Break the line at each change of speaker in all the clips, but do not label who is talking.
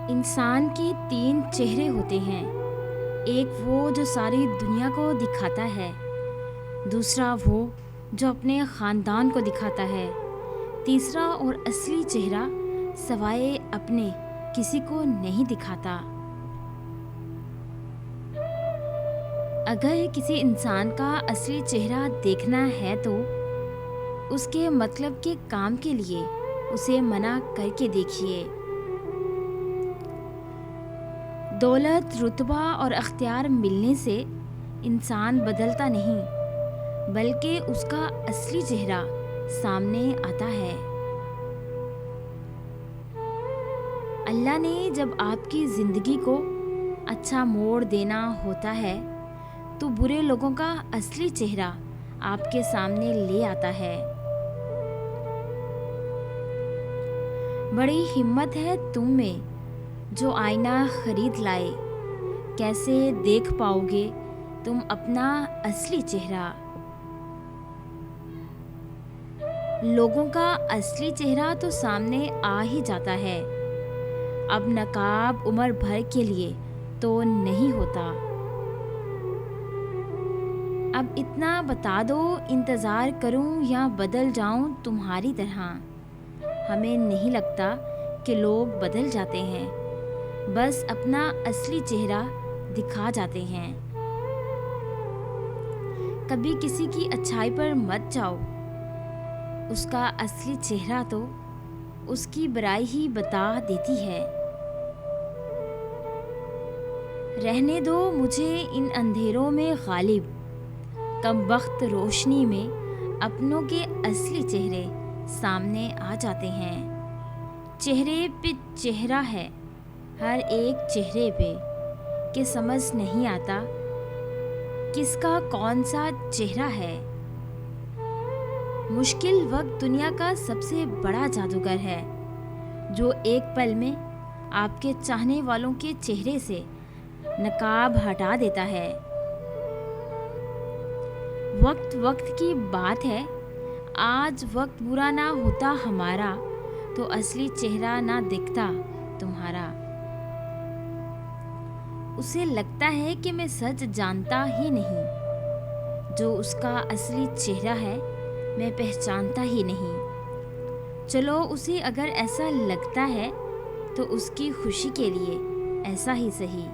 انسان کے 3 چہرے ہوتے ہیں۔ ایک وہ جو ساری دنیا کو دکھاتا ہے، دوسرا وہ جو اپنے خاندان کو دکھاتا ہے، تیسرا اور اصلی چہرہ سوائے اپنے کسی کو نہیں دکھاتا۔ اگر کسی انسان کا اصلی چہرہ دیکھنا ہے تو اس کے مطلب کے کام کے لیے اسے منع کر کے دیکھیے۔ دولت، رتبہ اور اختیار ملنے سے انسان بدلتا نہیں، بلکہ اس کا اصلی چہرہ سامنے آتا ہے۔ اللہ نے جب آپ کی زندگی کو اچھا موڑ دینا ہوتا ہے تو برے لوگوں کا اصلی چہرہ آپ کے سامنے لے آتا ہے۔ بڑی ہمت ہے تم میں جو آئینہ خرید لائے، کیسے دیکھ پاؤ گے تم اپنا اصلی چہرہ؟ لوگوں کا اصلی چہرہ تو سامنے آ ہی جاتا ہے، اب نقاب عمر بھر کے لیے تو نہیں ہوتا۔ اب اتنا بتا دو، انتظار کروں یا بدل جاؤں تمہاری طرح؟ ہمیں نہیں لگتا کہ لوگ بدل جاتے ہیں، بس اپنا اصلی چہرہ دکھا جاتے ہیں۔ کبھی کسی کی اچھائی پر مت جاؤ، اس کا اصلی چہرہ تو اس کی برائی ہی بتا دیتی ہے۔ رہنے دو مجھے ان اندھیروں میں غالب، کم وقت روشنی میں اپنوں کے اصلی چہرے سامنے آ جاتے ہیں۔ چہرے پہ چہرہ ہے ہر ایک چہرے پہ، کہ سمجھ نہیں آتا کس کا کون سا چہرہ ہے۔ مشکل وقت دنیا کا سب سے بڑا جادوگر ہے، جو ایک پل میں آپ کے چاہنے والوں کے چہرے سے نقاب ہٹا دیتا ہے۔ وقت وقت کی بات ہے، آج وقت برا نہ ہوتا ہمارا تو اصلی چہرہ نہ دکھتا تمہارا۔ اسے لگتا ہے کہ میں سچ جانتا ہی نہیں، جو اس کا اصلی چہرہ ہے میں پہچانتا ہی نہیں۔ چلو اسے اگر ایسا لگتا ہے تو اس کی خوشی کے لیے ایسا ہی سہی۔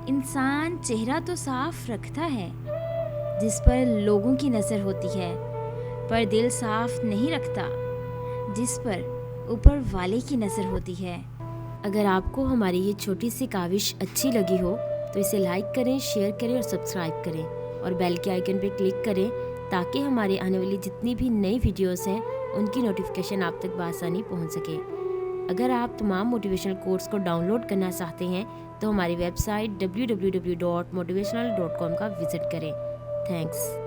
انسان چہرہ تو صاف رکھتا ہے جس پر لوگوں کی نظر ہوتی ہے، پر دل صاف نہیں رکھتا جس پر اوپر والے کی نظر ہوتی ہے۔ اگر آپ کو ہماری یہ چھوٹی سی کاوش اچھی لگی ہو تو اسے لائک کریں، شیئر کریں اور سبسکرائب کریں، اور بیل کے آئیکن پہ کلک کریں تاکہ ہمارے آنے والی جتنی بھی نئی ویڈیوز ہیں ان کی نوٹیفیکیشن آپ تک بآسانی پہنچ سکے۔ اگر آپ تمام موٹیویشنل کورس کو ڈاؤن لوڈ کرنا چاہتے ہیں تو ہماری ویب سائٹ www.motivational.com کا وزٹ کریں۔ تھینکس۔